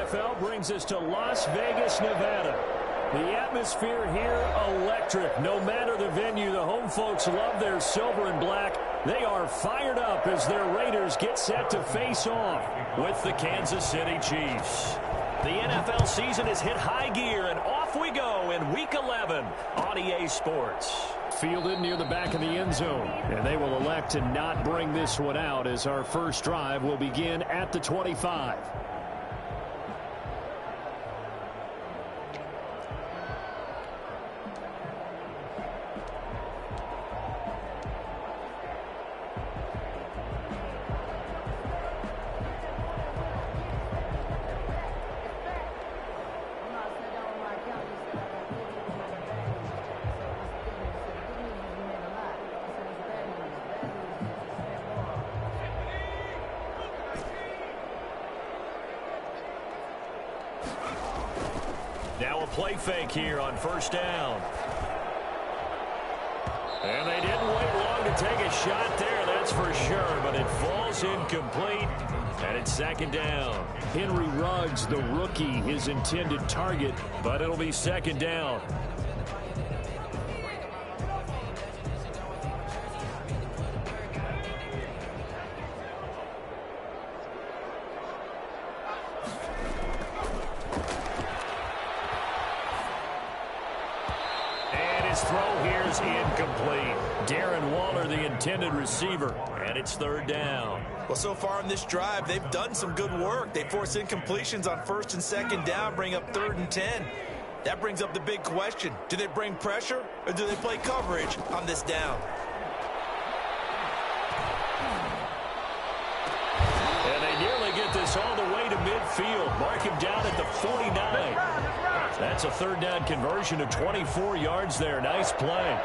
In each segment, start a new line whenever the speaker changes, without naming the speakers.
NFL brings us to Las Vegas, Nevada. The atmosphere here, electric. No matter the venue, the home folks love their silver and black. They are fired up as their Raiders get set to face off with the Kansas City Chiefs. The NFL season has hit high gear, and off we go in Week 11 on EA Sports. Fielded near the back of the end zone, and they will elect to not bring this one out as our first drive will begin at the 25. Now a play fake here on first down. And they didn't wait long to take a shot there, that's for sure, but it falls incomplete, and it's second down. Henry Ruggs, the rookie, his intended target, but it'll be second down. Throw here is incomplete. Darren Waller, the intended receiver, and it's third down.
Well, so far in this drive, they've done some good work. They force incompletions on first and second down, bring up 3rd and 10. That brings up the big question. Do they bring pressure, or do they play coverage on this down?
And they nearly get this all the way to midfield. Mark him down at the 49. That's a third down conversion of 24 yards there. Nice play.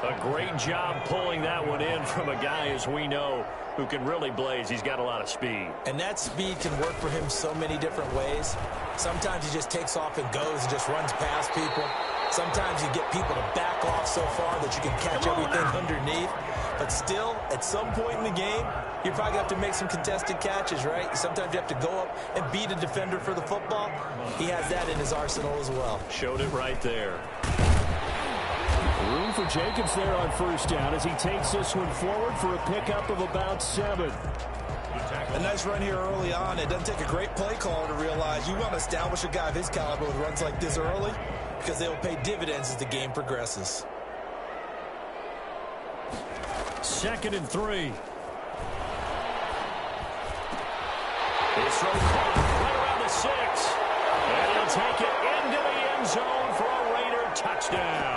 A great job pulling that one in from a guy, as we know, who can really blaze. He's got a lot of speed.
And that speed can work for him so many different ways. Sometimes he just takes off and goes and just runs past people. Sometimes you get people to back off so far that you can catch everything underneath. But still, at some point in the game, you probably have to make some contested catches, right? Sometimes you have to go up and beat a defender for the football. He has that in his arsenal as well.
Showed it right there. Room for Jacobs there on first down as he takes this one forward for a pickup of about 7.
A nice run here early on. It doesn't take a great play caller to realize you want to establish a guy of his caliber with runs like this early because they will pay dividends as the game progresses.
2nd and 3. This throw caught right around the 6. And he'll take it into the end zone for a Raider touchdown.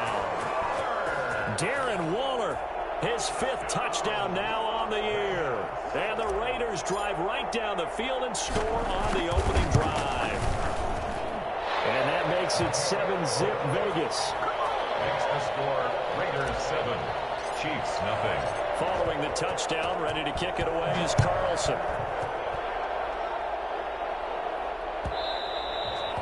Darren Waller, his 5th touchdown now on the year. And the Raiders drive right down the field and score on the opening drive. And that makes it 7-zip Vegas.
Makes the score Raiders 7, Chiefs nothing.
Following the touchdown, ready to kick it away is Carlson.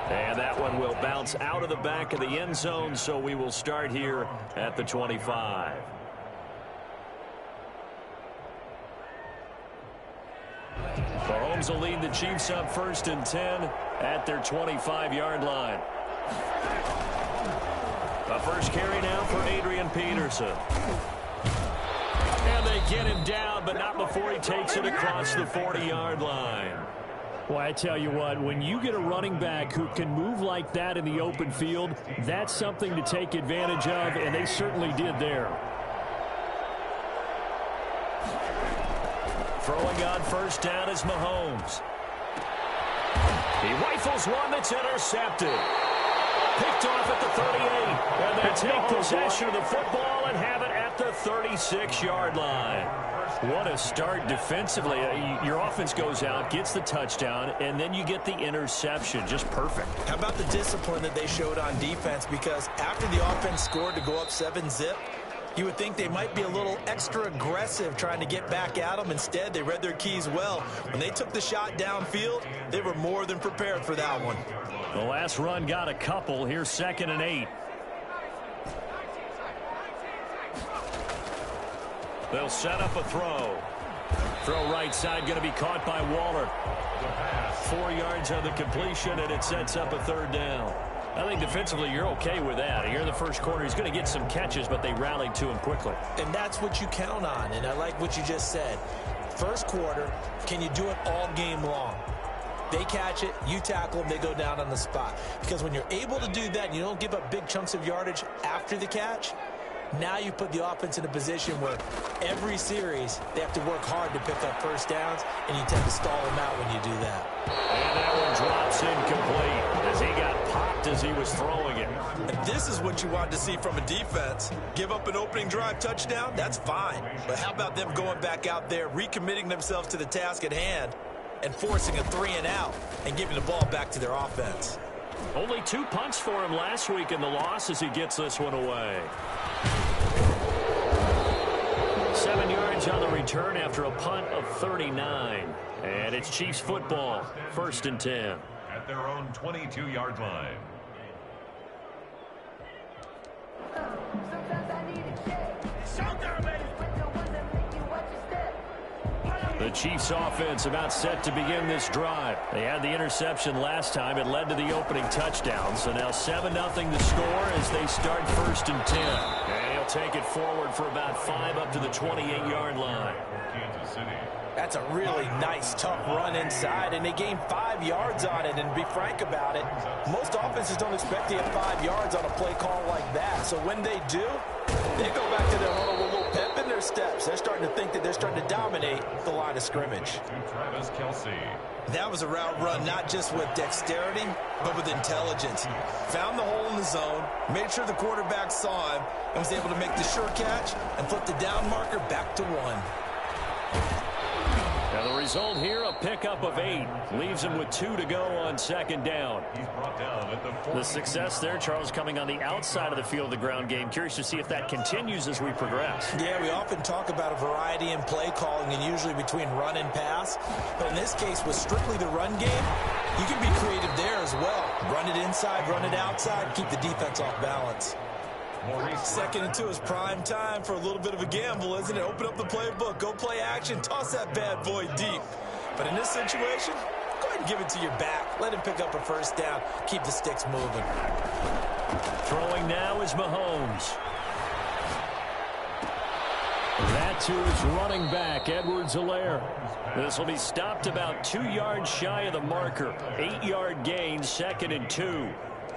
And that one will bounce out of the back of the end zone, so we will start here at the 25. Mahomes will lead the Chiefs up 1st and 10 at their 25-yard line. The first carry now for Adrian Peterson. And they get him down, but not before he takes it across the 40-yard line. Well, I tell you what, when you get a running back who can move like that in the open field, that's something to take advantage of, and they certainly did there. Throwing on first down is Mahomes. He rifles one that's intercepted. Picked off at the 38. And they take possession of the football and have it at the 36-yard line. What a start defensively. Your offense goes out, gets the touchdown, and then you get the interception. Just perfect.
How about the discipline that they showed on defense? Because after the offense scored to go up 7-zip, you would think they might be a little extra aggressive trying to get back at them. Instead, they read their keys well. When they took the shot downfield, they were more than prepared for that one.
The last run got a couple. Here's 2nd and 8. They'll set up a throw. Throw right side going to be caught by Waller. 4 yards on the completion, and it sets up a third down. I think defensively you're okay with that. Here in the first quarter, he's going to get some catches, but they rallied to him quickly.
And that's what you count on, and I like what you just said. First quarter, can you do it all game long? They catch it, you tackle them, they go down on the spot. Because when you're able to do that and you don't give up big chunks of yardage after the catch, now you put the offense in a position where every series they have to work hard to pick up first downs, and you tend to stall them out when you do that.
And that one drops incomplete as he got popped as he was throwing it.
And this is what you want to see from a defense. Give up an opening drive touchdown, that's fine. But how about them going back out there, recommitting themselves to the task at hand, and forcing a 3-and-out and giving the ball back to their offense.
Only 2 punts for him last week in the loss as he gets this one away. 7 yards on the return after a punt of 39. And it's Chiefs football, 1st and 10.
At their own 22-yard line.
The Chiefs offense about set to begin this drive. They had the interception last time. It led to the opening touchdown. So now 7-0 the score as they start 1st and 10. And he'll take it forward for about 5 up to the 28-yard line.
Kansas City.
That's a really nice, tough run inside, and they gained 5 yards on it. And to be frank about it, most offenses don't expect to get 5 yards on a play call like that. So when they do, they go back to their huddle with a little pep in their steps. They're starting to think that they're starting to dominate the line of scrimmage.
To Travis Kelce.
That was a route run not just with dexterity, but with intelligence. Found the hole in the zone, made sure the quarterback saw him, and was able to make the sure catch and flip the down marker back to 1.
Now the result here, a pickup of 8. Leaves him with 2 to go on 2nd down.
He's brought down at the 40.
The success there, Charles, coming on the outside of the field of the ground game. Curious to see if that continues as we progress.
Yeah, we often talk about a variety in play calling and usually between run and pass. But in this case, with strictly the run game, you can be creative there as well. Run it inside, run it outside, keep the defense off balance. 2nd and 2 is prime time for a little bit of a gamble, isn't it? Open up the playbook, go play action, toss that bad boy deep. But in this situation, go ahead and give it to your back. Let him pick up a first down. Keep the sticks moving.
Throwing now is Mahomes. That to his running back, Edwards-Helaire. This will be stopped about 2 yards shy of the marker. 8-yard gain, 2nd and 2.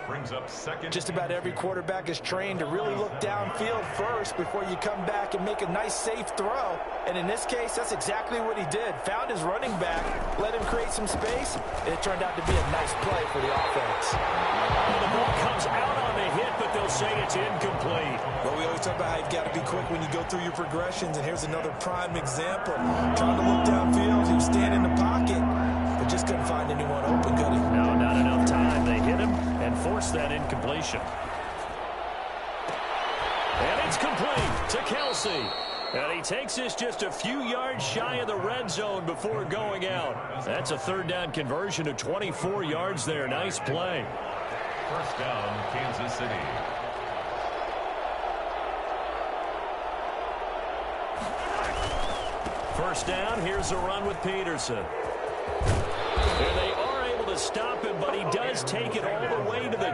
Brings up 2nd.
Just about every quarterback is trained to really look downfield first before you come back and make a nice, safe throw. And in this case, that's exactly what he did. Found his running back, let him create some space, and it turned out to be a nice play for the offense.
Well, the ball comes out on the hit, but they'll say it's incomplete.
Well, we always talk about how you've got to be quick when you go through your progressions, and here's another prime example. Trying to look downfield, he was standing in the pocket, but just couldn't find anyone open, could he?
No, not enough time. They hit him and forced that incompletion. And it's complete to Kelce. And he takes this just a few yards shy of the red zone before going out. That's a 3rd down conversion to 24 yards there. Nice play.
1st down, Kansas City.
First down, here's a run with Peterson. And they are able to stop him, but he does take it all the way to the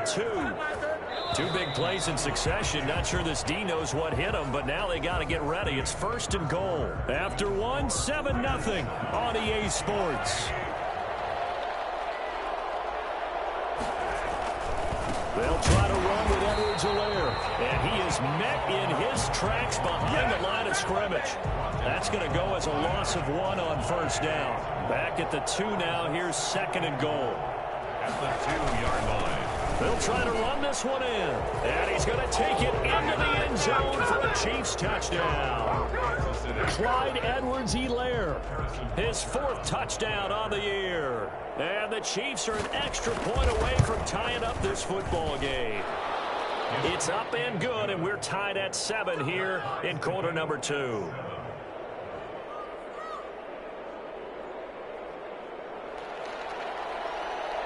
2. 2 big plays in succession. Not sure this D knows what hit him, but now they got to get ready. It's 1st and goal. After 1, 7-0 on EA Sports. They'll try to run with Edwards-Helaire. And he is met in his tracks behind the line of scrimmage. That's going to go as a loss of 1 on 1st down. Back at the 2 now. Here's 2nd and goal.
At the 2-yard line.
They'll try to run this one in. And he's going to take it into the end zone for a Chiefs touchdown. Clyde Edwards-Helaire, his 4th touchdown on the year. And the Chiefs are an extra point away from tying up this football game. It's up and good, and we're tied at 7 here in quarter number 2.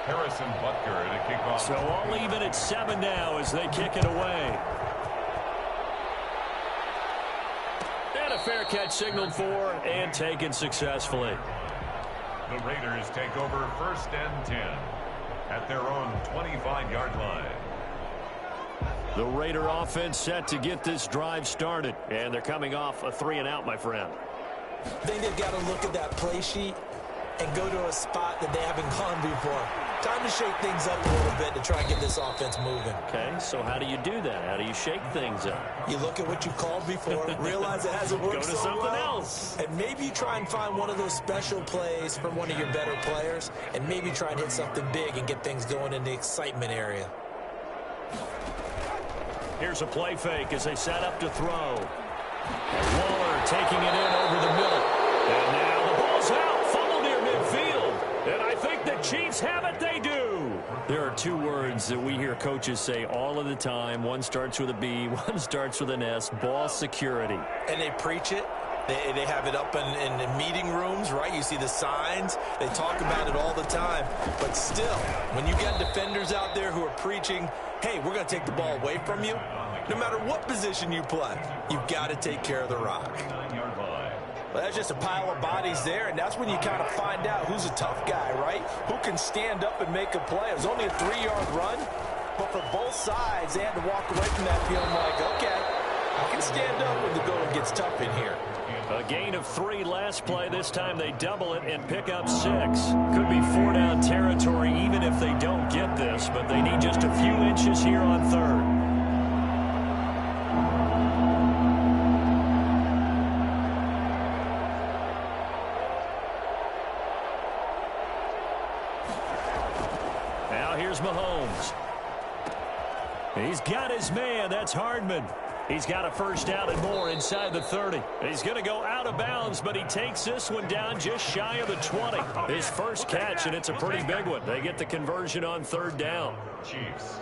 Harrison Butker to kick off.
So all even at 7 now as they kick it away. And a fair catch signaled for and taken successfully.
The Raiders take over 1st and 10 at their own 25-yard line.
The Raider offense set to get this drive started, and they're coming off a 3-and-out, my friend.
I think they've got to look at that play sheet and go to a spot that they haven't gone before. Time to shake things up a little bit to try and get this offense moving.
Okay, so how do you do that? How do you shake things up?
You look at what you called before, realize it hasn't worked
Go to
so
something
well,
else.
and maybe you try and find one of those special plays from one of your better players, and maybe try and hit something big and get things going in the excitement area.
Here's a play fake as they set up to throw. And Waller taking it in over the middle. And now the ball's out. Fumble near midfield. And I think the Chiefs have it. They do. There are two words that we hear coaches say all of the time. One starts with a B. One starts with an S. Ball security.
And they preach it. They have it up in the meeting rooms, right? You see the signs. They talk about it all the time. But still, when you got defenders out there who are preaching, hey, we're going to take the ball away from you, no matter what position you play, you've got to take care of the rock. Well, that's just a pile of bodies there, and that's when you kind of find out who's a tough guy, right? Who can stand up and make a play. It was only a 3-yard run, but for both sides, they had to walk away from that feeling like, okay, I can stand up when the going gets tough in here.
A gain of 3 last play. This time they double it and pick up 6. Could be 4-down territory even if they don't get this, but they need just a few inches here on 3rd. Now here's Mahomes. He's got his man. That's Hardman. He's got a first down and more inside the 30. He's going to go out of bounds, but he takes this one down just shy of the 20. His first catch, and it's a pretty big one. They get the conversion on 3rd down.
Chiefs.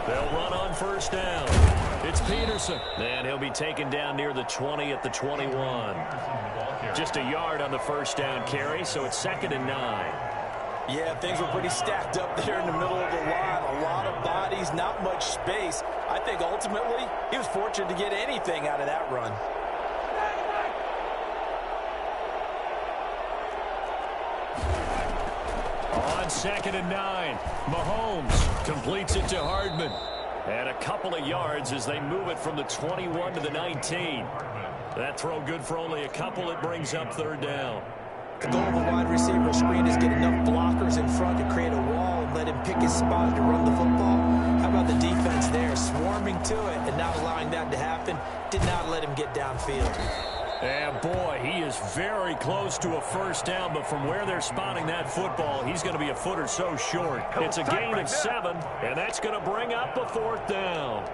They'll run on first down. It's Peterson. And he'll be taken down near the 20 at the 21. Just a yard on the first down carry, so it's 2nd and 9.
Yeah, things were pretty stacked up there in the middle of the line. A lot of bodies, not much space. I think ultimately he was fortunate to get anything out of that run.
On 2nd and 9, Mahomes completes it to Hardman. And a couple of yards as they move it from the 21 to the 19. That throw good for only a couple. It brings up 3rd down.
The goal of a wide receiver screen is get enough blockers in front to create a wall and let him pick his spot to run the football. How about the defense there, swarming to it and not allowing that to happen? Did not let him get downfield.
And boy, he is very close to a first down, but from where they're spotting that football, he's going to be a foot or so short. It's a gain of 7, and that's going to bring up a 4th down.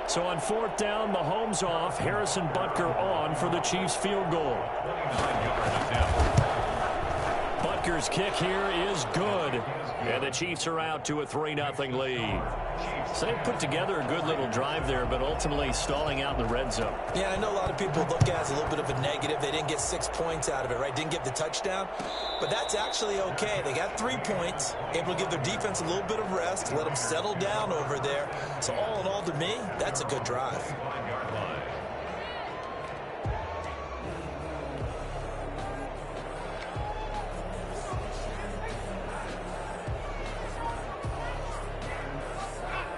So on 4th down, Mahomes off, Harrison Butker on for the Chiefs field goal. Butker's kick here is good, and the Chiefs are out to a 3-0 lead. So they put together a good little drive there, but ultimately stalling out in the red zone.
Yeah, I know a lot of people look at it as a little bit of a negative. They didn't get 6 points out of it, right? Didn't get the touchdown. But that's actually okay. They got 3 points, able to give their defense a little bit of rest, let them settle down over there. So all in all, to me, that's a good drive.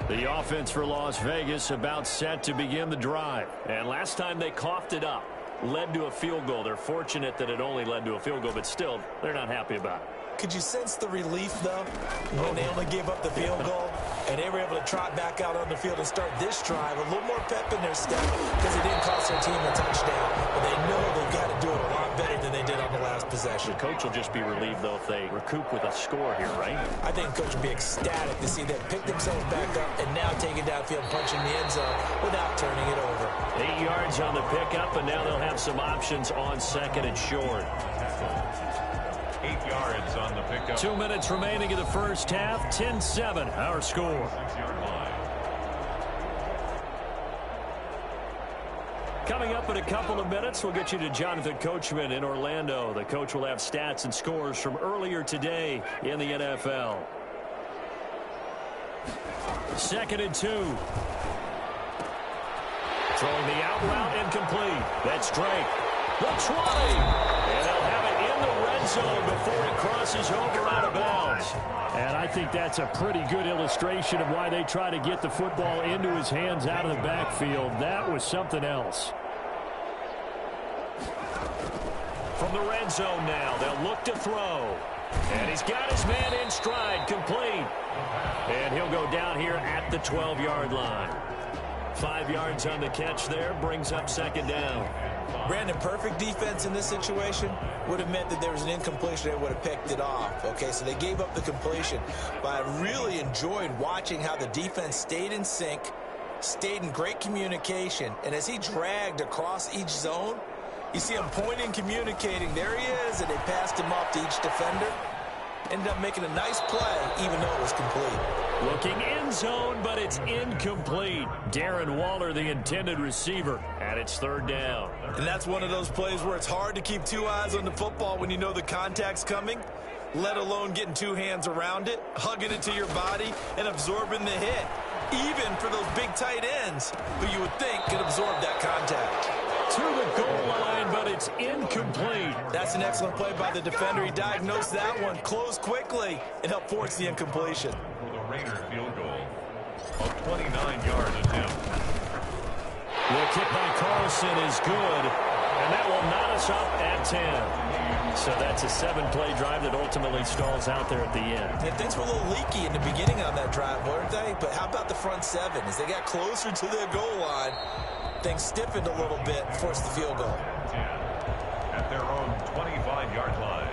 The offense for Las Vegas about set to begin the drive. And last time they coughed it up, led to a field goal. They're fortunate that it only led to a field goal, but still, they're not happy about it.
Could you sense the relief, though, when they only gave up the field goal and they were able to trot back out on the field and start this drive? A little more pep in their step because it didn't cost their team a touchdown, but they know they've got to do it a lot better than they did on the last possession.
The coach will just be relieved, though, if they recoup with a score here, right?
I think the coach will be ecstatic to see them pick themselves back up and now take it downfield, punching the end zone without turning it over.
8 yards on the pickup, and now they'll have some options on 2nd and short.
8 yards on the pickup.
2 minutes remaining in the first half. 10-7, our score.
6-yard line.
Coming up in a couple of minutes, we'll get you to Jonathan Coachman in Orlando. The coach will have stats and scores from earlier today in the NFL. 2nd and 2. Throwing the out route incomplete. That's Drake. The 20. And they'll have it in the red zone before he crosses over out of bounds.
And I think that's a pretty good illustration of why they try to get the football into his hands out of the backfield. That was something else.
From the red zone now, they'll look to throw. And he's got his man in stride, complete. And he'll go down here at the 12-yard line. 5 yards on the catch there, brings up 2nd down.
Brandon, perfect defense in this situation would have meant that there was an incompletion. They would have picked it off. Okay, so they gave up the completion. But I really enjoyed watching how the defense stayed in sync, stayed in great communication. And as he dragged across each zone, you see him pointing, communicating. There he is, and they passed him off to each defender. Ended up making a nice play, even though it was complete.
Looking in zone, but it's incomplete. Darren Waller, the intended receiver, and it's 3rd down.
And that's one of those plays where it's hard to keep 2 eyes on the football when you know the contact's coming, let alone getting 2 hands around it, hugging it to your body, and absorbing the hit, even for those big tight ends who you would think could absorb that contact.
To the goal line, but it's incomplete.
That's an excellent play by the defender. He diagnosed that one, closed quickly, and helped force the incompletion.
For the Raider field goal, a 29-yard attempt.
The kick by Carlson is good, and that will knot us up at 10. So that's a 7-play drive that ultimately stalls out there at the end.
And things were a little leaky in the beginning on that drive, weren't they? But how about the front 7? As they got closer to their goal line, things stiffened a little bit and forced the field goal.
At their own 25-yard line.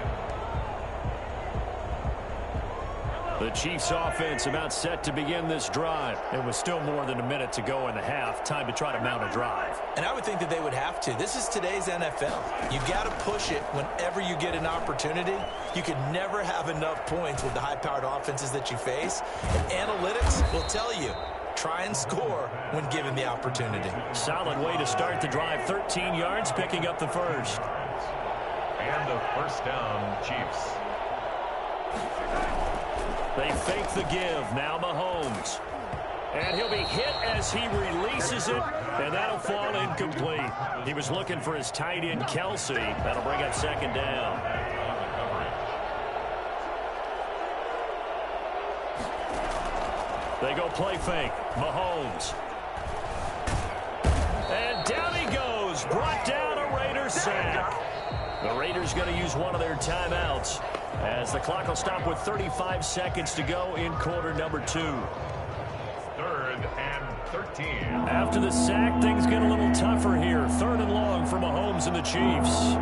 The Chiefs offense about set to begin this drive.
It was still more than a minute to go in the half. Time to try to mount a drive.
And I would think that they would have to. This is today's NFL. You got to push it whenever you get an opportunity. You can never have enough points with the high-powered offenses that you face. And analytics will tell you, try and score when given the opportunity.
Solid way to start the drive. 13 yards, picking up the first.
And a 1st down, Chiefs.
They fake the give. Now Mahomes. And he'll be hit as he releases it, and that'll fall incomplete. He was looking for his tight end, Kelsey. That'll bring up 2nd down. They go play fake. Mahomes. And down he goes. Brought down a Raiders sack. The Raiders going to use one of their timeouts as the clock will stop with 35 seconds to go in quarter number 2.
3rd and 13.
After the sack, things get a little tougher here. 3rd and long for Mahomes and the Chiefs.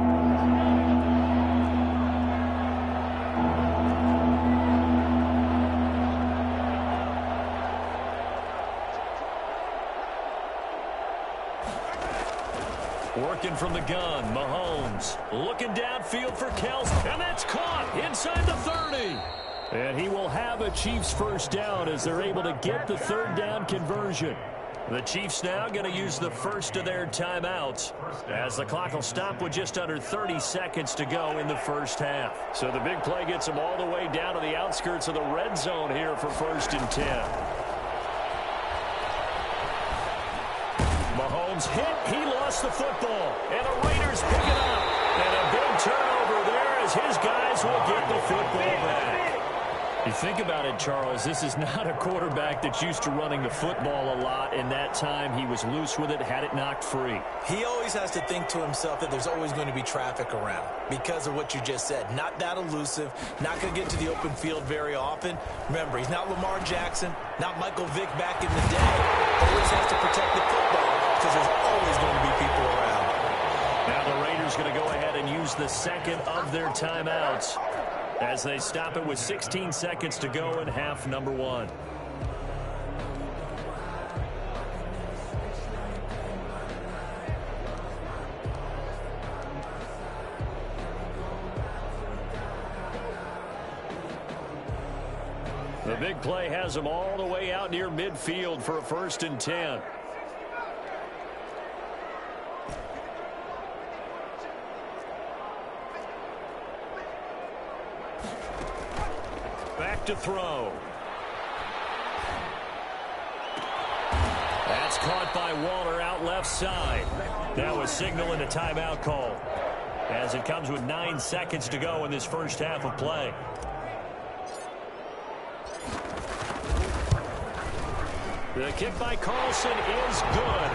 Working from the gun, Mahomes looking downfield for Kelsey, and that's caught inside the 30. And he will have a Chiefs 1st down as they're able to get the 3rd down conversion. The Chiefs now going to use the first of their timeouts as the clock will stop with just under 30 seconds to go in the first half. So the big play gets them all the way down to the outskirts of the red zone here for 1st and 10. Mahomes hit. He lost the football. And the Raiders pick it up. And a big turnover there as his guys will get the football back. You think about it, Charles, this is not a quarterback that's used to running the football a lot. In that time, he was loose with it, had it knocked free.
He always has to think to himself that there's always going to be traffic around because of what you just said. Not that elusive, not going to get to the open field very often. Remember, he's not Lamar Jackson, not Michael Vick back in the day. Always has to protect the football because there's always going to be people around.
Now the Raiders going to go ahead and use the second of their timeouts as they stop it with 16 seconds to go in half number 1. The big play has them all the way out near midfield for a 1st and 10. Back to throw. That's caught by Waller out left side. That was signaling a timeout call, as it comes with 9 seconds to go in this first half of play. The kick by Carlson is good.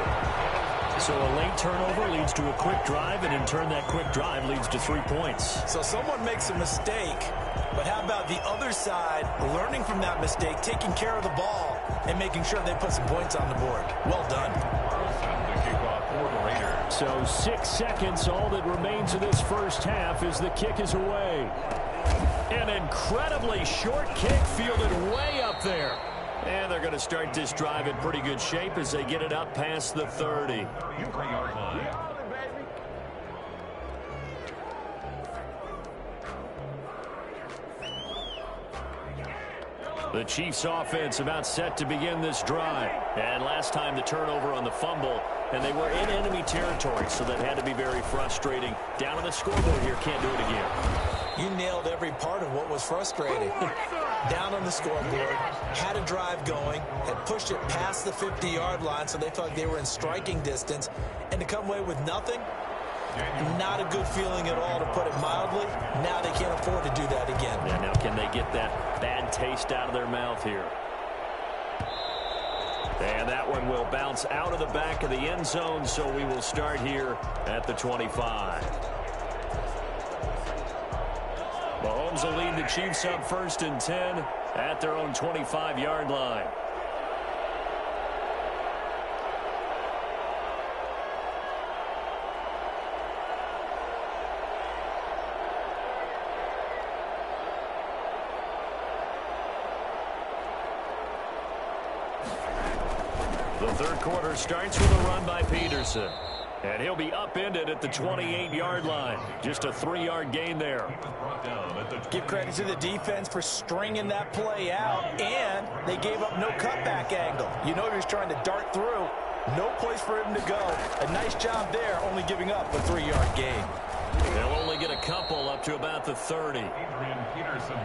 So a late turnover leads to a quick drive, and in turn that quick drive leads to 3 points.
So someone makes a mistake, but how about the other side learning from that mistake, taking care of the ball, and making sure they put some points on the board? Well done.
So 6 seconds, all that remains of this first half as the kick is away. An incredibly short kick fielded way up there. And they're going to start this drive in pretty good shape as they get it up past the 30. The Chiefs offense about set to begin this drive. And last time the turnover on the fumble, and they were in enemy territory, so that had to be very frustrating. Down on the scoreboard here, can't do it again.
You nailed every part of what was frustrating. Down on the scoreboard, had a drive going, had pushed it past the 50-yard line, so they felt like they were in striking distance, and to come away with nothing, not a good feeling at all, to put it mildly. Now they can't afford to do that again.
Yeah, now can they get that bad taste out of their mouth here? And that one will bounce out of the back of the end zone, so we will start here at the 25. Mahomes will lead the Chiefs up 1st and 10 at their own 25-yard line. The third quarter starts with a run by Peterson. And he'll be upended at the 28-yard line. Just a 3-yard gain there.
Give credit to the defense for stringing that play out, and they gave up no cutback angle. You know he was trying to dart through. No place for him to go. A nice job there, only giving up a 3-yard gain.
They'll only get a couple up to about the 30.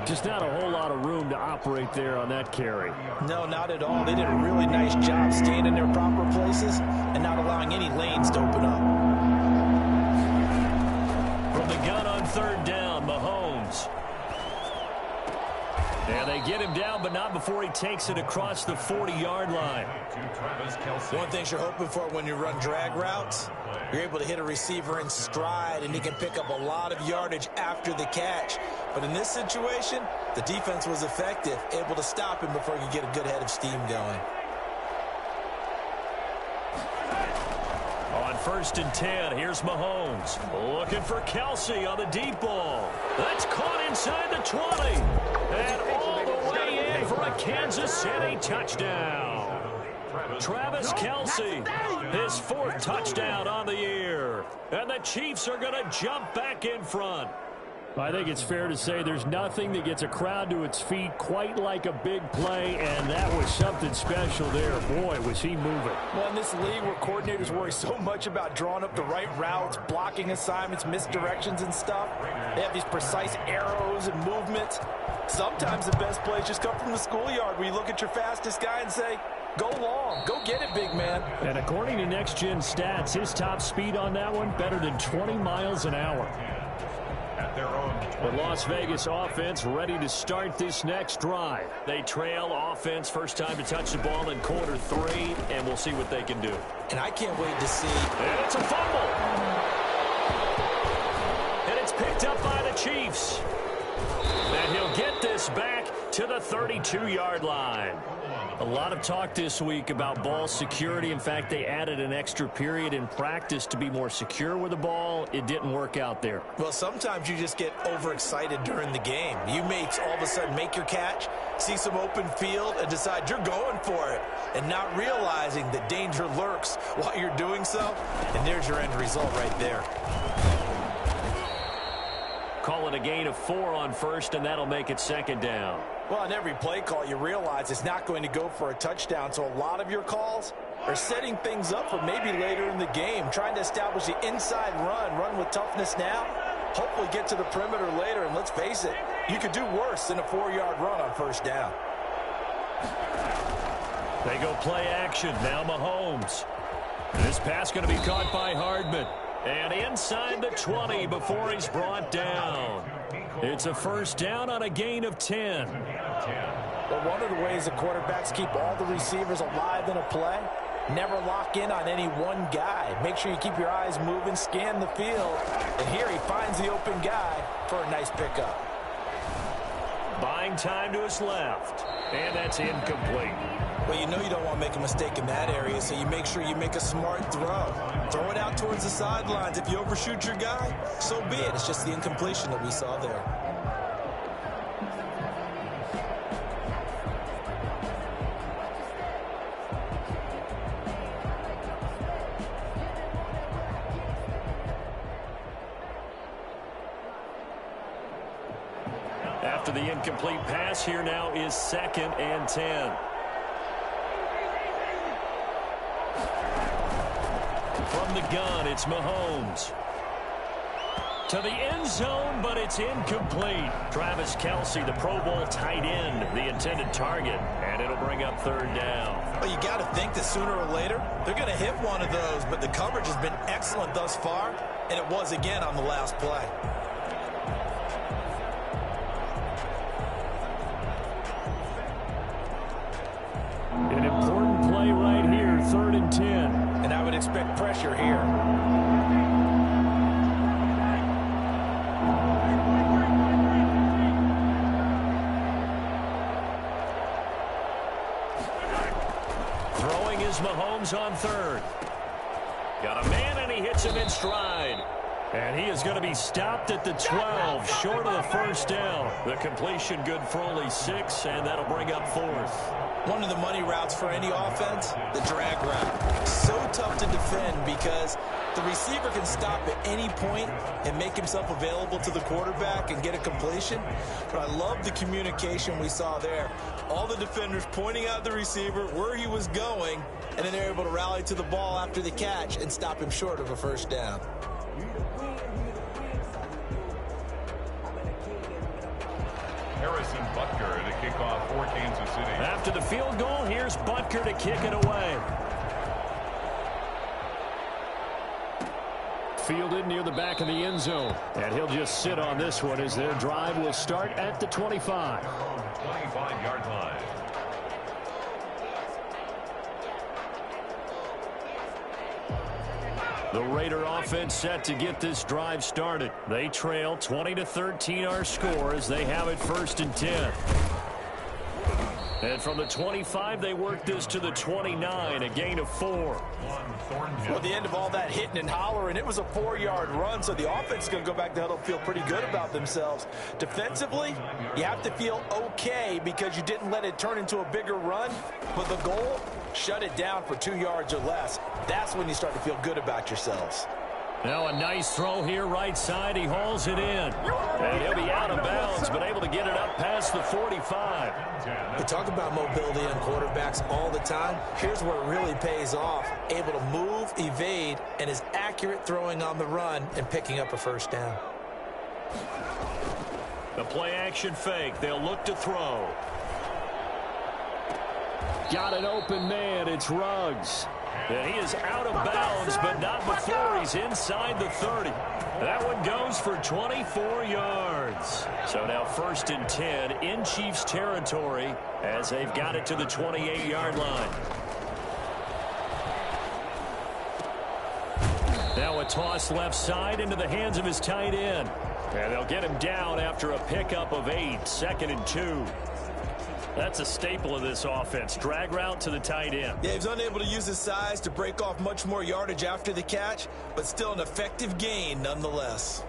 Just not a whole lot of room to operate there on that carry.
No, not at all. They did a really nice job staying in their proper places and not allowing any lanes to open up.
From the gun on 3rd down, Mahomes. And they get him down, but not before he takes it across the 40-yard line.
One thing you're hoping for when you run drag routes, you're able to hit a receiver in stride, and he can pick up a lot of yardage after the catch. But in this situation, the defense was effective, able to stop him before he could get a good head of steam going.
On 1st and 10, here's Mahomes. Looking for Kelsey on the deep ball. That's caught inside the 20. And all the way in for a Kansas City touchdown. Travis Kelsey, his 4th touchdown on the year. And the Chiefs are going to jump back in front. I think it's fair to say there's nothing that gets a crowd to its feet quite like a big play, and that was something special there. Boy, was he moving.
Well, in this league where coordinators worry so much about drawing up the right routes, blocking assignments, misdirections and stuff, they have these precise arrows and movements. Sometimes the best plays just come from the schoolyard, where you look at your fastest guy and say, go long, go get it, big man.
And according to Next Gen Stats, his top speed on that one, better than 20 miles an hour. The Las Vegas offense ready to start this next drive. They trail offense, first time to touch the ball in quarter 3, and we'll see what they can do.
And I can't wait to see.
And it's a fumble. And it's picked up by the Chiefs. And he'll get this back to the 32-yard line. A lot of talk this week about ball security. In fact, they added an extra period in practice to be more secure with the ball. It didn't work out there.
Well, sometimes you just get overexcited during the game. You may all of a sudden make your catch, see some open field, and decide you're going for it, and not realizing that danger lurks while you're doing so. And there's your end result right there.
Call it a gain of 4 on 1st, and that'll make it 2nd down.
Well, on every play call, you realize it's not going to go for a touchdown, so a lot of your calls are setting things up for maybe later in the game, trying to establish the inside run with toughness now, hopefully get to the perimeter later, and let's face it, You could do worse than a 4-yard run on first down.
They go play action. Now Mahomes. This pass going to be caught by Hardman. And inside the 20 before he's brought down. It's a first down on a gain of 10.
Well, one of the ways the quarterbacks keep all the receivers alive in a play, never lock in on any one guy. Make sure you keep your eyes moving, scan the field. And here he finds the open guy for a nice pickup.
Buying time to his left. And that's incomplete.
Well, you know you don't want to make a mistake in that area, so you make sure you make a smart throw. Throw it out towards the sidelines. If you overshoot your guy, so be it. It's just the incompletion that we saw there.
After the incomplete pass, here now is 2nd and 10. From the gun, it's Mahomes. To the end zone, but it's incomplete. Travis Kelce, the Pro Bowl tight end, the intended target, and it'll bring up 3rd down.
Well, you got to think that sooner or later, they're going to hit one of those, but the coverage has been excellent thus far, and it was again on the last play.
An important play right here, 3rd and 10.
And I would expect pressure here.
Throwing is Mahomes on 3rd. Got a man, and he hits him in stride. And he is going to be stopped at the 12, short of the first down. The completion good for only 6, and that'll bring up 4th.
One of the money routes for any offense, the drag route. So tough to defend because the receiver can stop at any point and make himself available to the quarterback and get a completion. But I love the communication we saw there. All the defenders pointing out the receiver, where he was going, and then they're able to rally to the ball after the catch and stop him short of a first down.
Harrison Butker to kick off for Kansas City.
After the field goal, here's Butker to kick it away. Fielded near the back of the end zone. And he'll just sit on this one as their drive will start at the 25.
25-yard line.
The Raider offense set to get this drive started. They trail 20-13 our score as they have it 1st and 10. And from the 25, they work this to the 29, a gain of 4.
Well, the end of all that hitting and hollering, it was a 4-yard run, so the offense is going to go back to huddle, feel pretty good about themselves. Defensively, you have to feel okay because you didn't let it turn into a bigger run, but the goal, shut it down for 2 yards or less. That's when you start to feel good about yourselves.
Now a nice throw here right side. He hauls it in. And he'll be out of bounds, but able to get it up past the 45.
We talk about mobility on quarterbacks all the time. Here's where it really pays off. Able to move, evade, and is accurate throwing on the run and picking up a first down.
The play action fake. They'll look to throw. Got an open man. It's Ruggs. And he is out of bounds, but not before he's inside the 30. That one goes for 24 yards. So now 1st and 10 in Chiefs territory as they've got it to the 28-yard line. Now a toss left side into the hands of his tight end. And they'll get him down after a pickup of 8, 2nd and 2. That's a staple of this offense. Drag route to the tight end.
Yeah, he's unable to use his size to break off much more yardage after the catch, but still an effective gain nonetheless.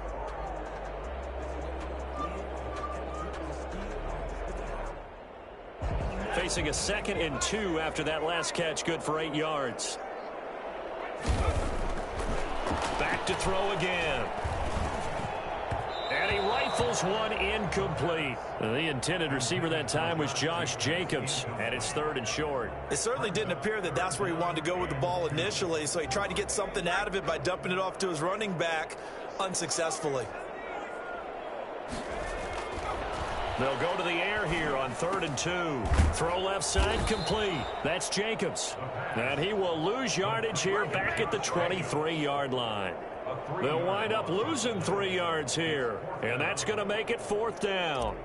Facing a 2nd and 2 after that last catch, good for 8 yards. Back to throw again. And he rifles one incomplete. The intended receiver that time was Josh Jacobs, and it's 3rd and short.
It certainly didn't appear that that's where he wanted to go with the ball initially, so he tried to get something out of it by dumping it off to his running back unsuccessfully.
They'll go to the air here on 3rd and 2. Throw left side complete. That's Jacobs. And he will lose yardage here back at the 23-yard line. They'll wind up losing 3 yards here. And that's going to make it 4th down.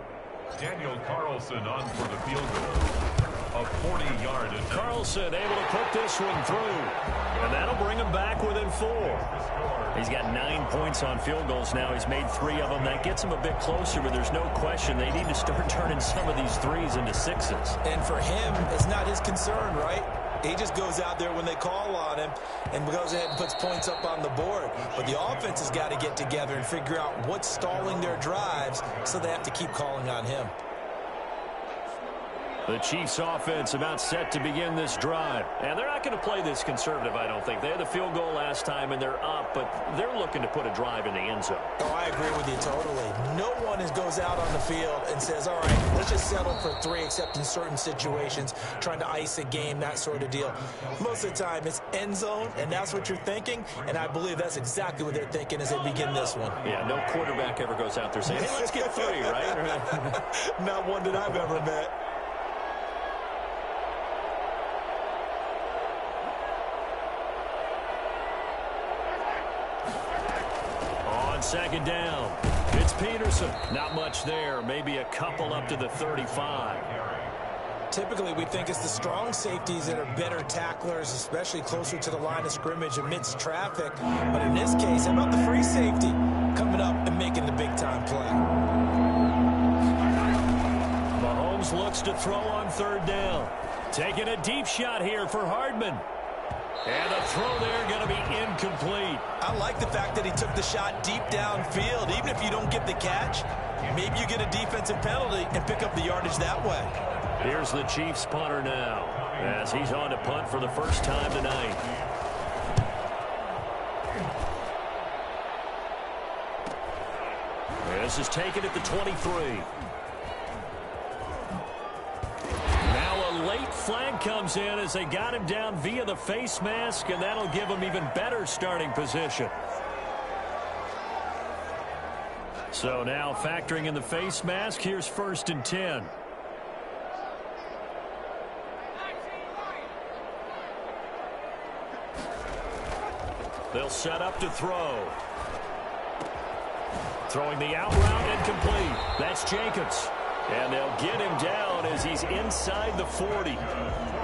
Daniel Carlson on for the field goal. A 40-yard attempt.
Carlson able to put this one through. And that'll bring him back within 4. He's got 9 points on field goals now. He's made 3 of them. That gets him a bit closer, but there's no question they need to start turning some of these 3s into 6s.
And for him, it's not his concern, right? He just goes out there when they call on him and goes ahead and puts points up on the board. But the offense has got to get together and figure out what's stalling their drives, so they have to keep calling on him.
The Chiefs offense about set to begin this drive. And they're not going to play this conservative, I don't think. They had the field goal last time, and they're up, but they're looking to put a drive in the end zone.
Oh, I agree with you totally. No one goes out on the field and says, all right, let's just settle for 3, except in certain situations, trying to ice a game, that sort of deal. Most of the time, it's end zone, and that's what you're thinking, and I believe that's exactly what they're thinking as they begin this one.
Yeah, no quarterback ever goes out there saying, hey, let's get 3, right?
Not one that I've ever met.
Second down. It's Peterson. Not much there. Maybe a couple up to the 35.
Typically, we think it's the strong safeties that are better tacklers, especially closer to the line of scrimmage amidst traffic. But in this case, how about the free safety coming up and making the big-time play?
Mahomes looks to throw on 3rd down. Taking a deep shot here for Hardman. And the throw there going to be incomplete.
I like the fact that he took the shot deep downfield. Even if you don't get the catch, maybe you get a defensive penalty and pick up the yardage that way.
Here's the Chiefs punter now, as he's on to punt for the first time tonight. This is taken at the 23. Late flag comes in as they got him down via the face mask, and that'll give him even better starting position. So now factoring in the face mask, here's 1st and 10. They'll set up to throw. Throwing the out route and complete. That's Jacobs. And they'll get him down as he's inside the 40.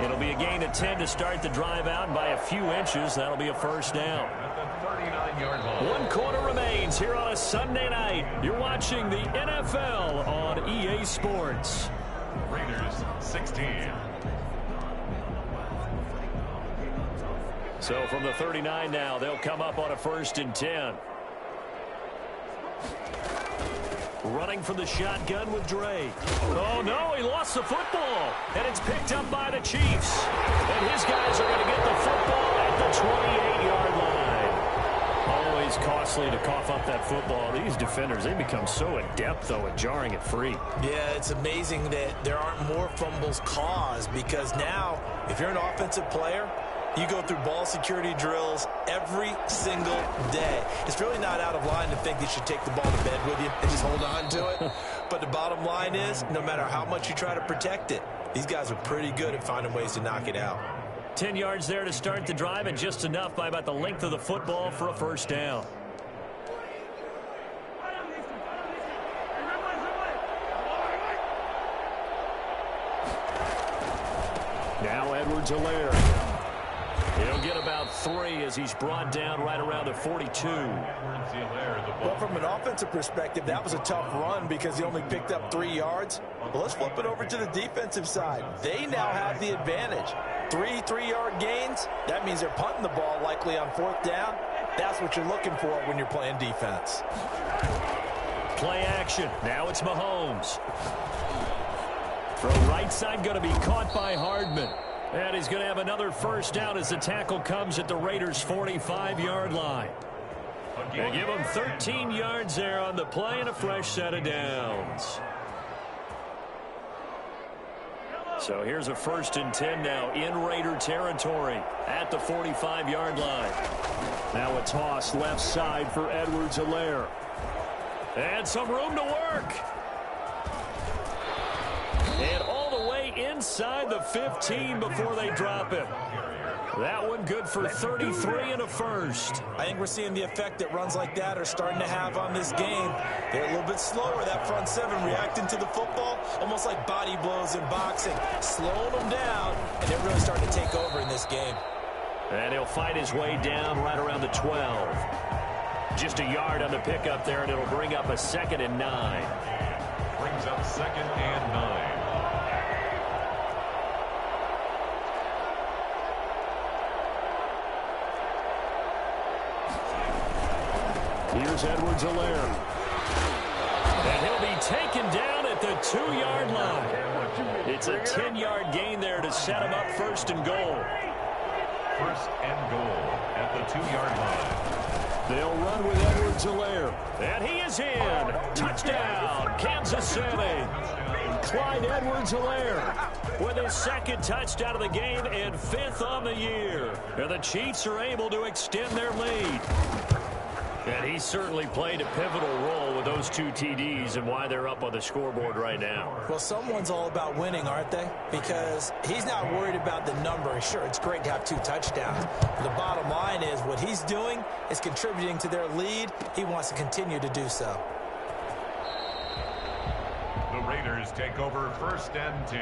It'll be a gain of 10 to start the drive out, and by a few inches, that'll be a 1st down.
At the 39-yard line.
1 quarter remains here on a Sunday night. You're watching the NFL on EA Sports.
Raiders 16.
So from the 39 now, they'll come up on a 1st and 10. Running from the shotgun with Drake. Oh, no, he lost the football. And it's picked up by the Chiefs. And his guys are going to get the football at the 28-yard line. Always costly to cough up that football. These defenders, they become so adept, though, at jarring it free.
Yeah, it's amazing that there aren't more fumbles caused, because now, if you're an offensive player, you go through ball security drills every single day. It's really not out of line to think you should take the ball to bed with you and just hold on to it. But the bottom line is, no matter how much you try to protect it, these guys are pretty good at finding ways to knock it out.
10 yards there to start the drive, and just enough by about the length of the football for a 1st down. Now Edwards-Helaire. He'll get about 3 as he's brought down right around the 42.
Well, from an offensive perspective, that was a tough run because he only picked up 3 yards. But let's flip it over to the defensive side. They now have the advantage. 3 3-yard gains, that means they're punting the ball likely on 4th down. That's what you're looking for when you're playing defense.
Play action. Now it's Mahomes. Throw right side going to be caught by Hardman. And he's going to have another 1st down as the tackle comes at the Raiders' 45-yard line. They give him 13 yards there on the play and a fresh set of downs. So here's a 1st and 10 now in Raider territory at the 45-yard line. Now a toss left side for Edwards-Helaire. And some room to work. play inside the 15 before they drop him. That one good for 33 and a first.
I think we're seeing the effect that runs like that are starting to have on this game. They're a little bit slower, that front seven, reacting to the football, almost like body blows in boxing, slowing them down, and they're really starting to take over in this game.
And he'll fight his way down right around the 12. Just a yard on the pickup there, and it'll bring up a 2nd and 9.
Brings up 2nd and 9.
Here's Edwards-Helaire. And he'll be taken down at the 2-yard line. It's a 10-yard gain there to set him up 1st and goal.
1st and goal at the 2-yard line.
They'll run with Edwards-Helaire. And he is in. Touchdown, Kansas City. Clyde Edwards-Helaire with his 2nd touchdown of the game and 5th on the year. And the Chiefs are able to extend their lead. And he certainly played a pivotal role with those 2 TDs and why they're up on the scoreboard right now.
Well, someone's all about winning, aren't they? Because he's not worried about the number. Sure, it's great to have 2 touchdowns. But the bottom line is what he's doing is contributing to their lead. He wants to continue to do so.
The Raiders take over 1st and 10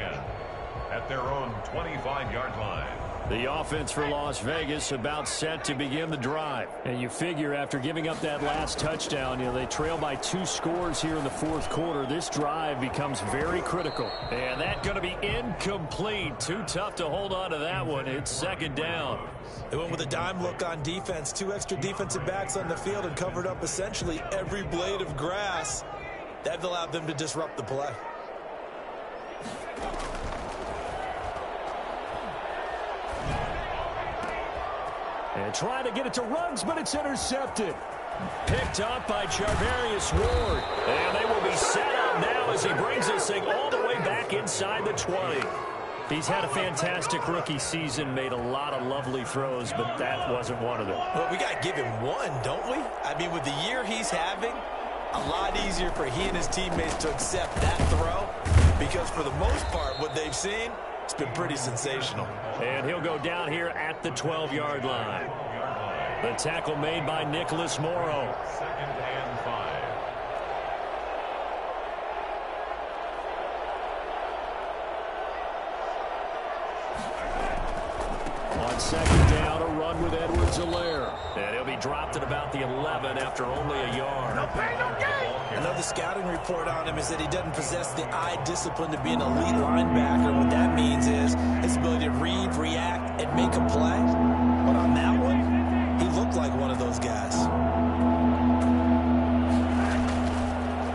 at their own 25-yard line.
The offense for Las Vegas about set to begin the drive. And you figure after giving up that last touchdown, they trail by 2 scores here in the 4th quarter. This drive becomes very critical. And that's going to be incomplete. Too tough to hold on to that one. It's 2nd down.
They went with a dime look on defense. 2 extra defensive backs on the field and covered up essentially every blade of grass. That allowed them to disrupt the play.
And trying to get it to Ruggs, but it's intercepted. Picked up by Charvarius Ward. And they will be set up now as he brings this thing all the way back inside the 20. He's had a fantastic rookie season, made a lot of lovely throws, but that wasn't one of them.
Well, we got to give him one, don't we? I mean, with the year he's having, a lot easier for he and his teammates to accept that throw because for the most part, what they've seen, it's been pretty sensational.
And he'll go down here at the 12-yard line. The tackle made by Nicholas Morrow.
2nd and 5.
On 2nd down, a run with Edwards-Helaire. And he'll be dropped at about the 11 after only a yard.
No pain, no gain. Another scouting report on him is that he doesn't possess the eye discipline to be an elite linebacker. What that means is his ability to read, react, and make a play. But on that one, he looked like one of those guys.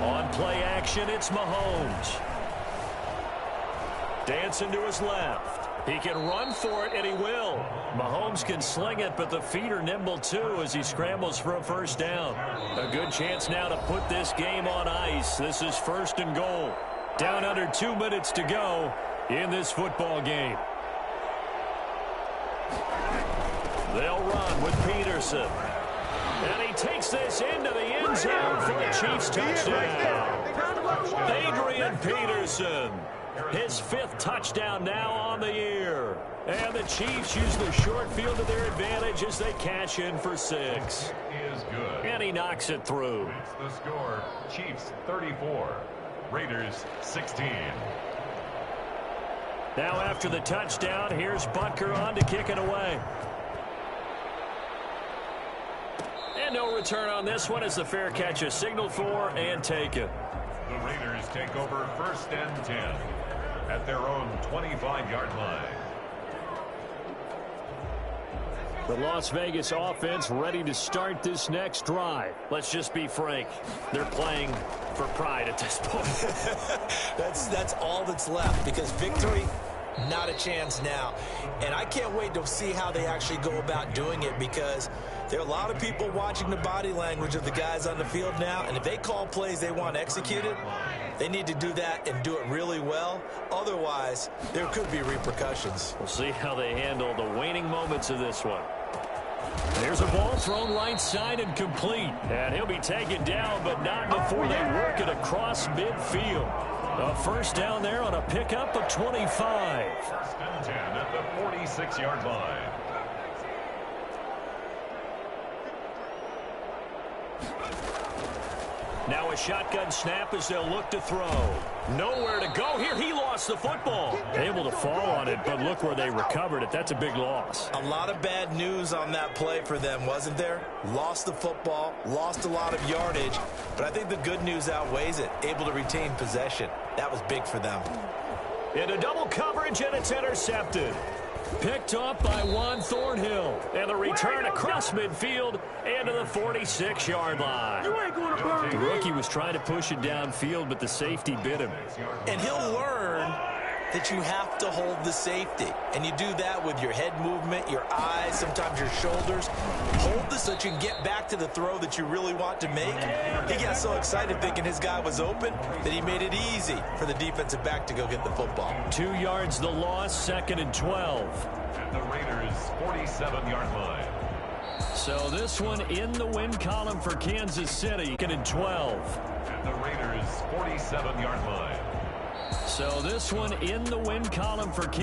On play action, it's Mahomes. Dancing to his left. He can run for it, and he will. Mahomes can sling it, but the feet are nimble, too, as he scrambles for a 1st down. A good chance now to put this game on ice. This is 1st and goal. Down under 2 minutes to go in this football game. They'll run with Peterson. And he takes this into the end zone for a Chiefs touchdown. Adrian Peterson. His 5th touchdown now on the year. And the Chiefs use the short field to their advantage as they cash in for 6.
Is good.
And he knocks it through.
It's the score. Chiefs 34. Raiders 16.
Now after the touchdown, here's Butker on to kick it away. And no return on this one as the fair catch is signaled for and taken.
The Raiders take over 1st and 10 at their own 25-yard line.
The Las Vegas offense ready to start this next drive. Let's just be frank. They're playing for pride at this point.
That's all that's left because victory, not a chance now. And I can't wait to see how they actually go about doing it because there are a lot of people watching the body language of the guys on the field now, and if they call plays they want executed, they need to do that and do it really well. Otherwise, there could be repercussions.
We'll see how they handle the waning moments of this one. Here Here's a ball thrown right side and complete. And he'll be taken down, but not before they work it across midfield. A first down there on a pickup of 25.
First and 10 at the 46-yard line.
Now a shotgun snap as they'll look to throw. Nowhere to go here. He lost the football.
Able to fall on it, but look where they recovered it. That's a big loss.
A lot of bad news on that play for them, wasn't there? Lost the football, lost a lot of yardage, but I think the good news outweighs it. Able to retain possession. That was big for them.
Into double coverage, and it's intercepted. Picked off by Juan Thornhill. And the return across midfield and to the 46-yard line. The rookie was trying to push it downfield, but the safety bit him.
And he'll learn that you have to hold the safety. And you do that with your head movement, your eyes, sometimes your shoulders. Hold this so that you can get back to the throw that you really want to make. He got so excited thinking his guy was open that he made it easy for the defensive back to go get the football.
2 yards the loss, 2nd and 12.
At the Raiders' 47-yard line.
So this one in the win column for Kansas City, 2nd and 12.
At the Raiders' 47-yard line.
So this one in the win column for Kansas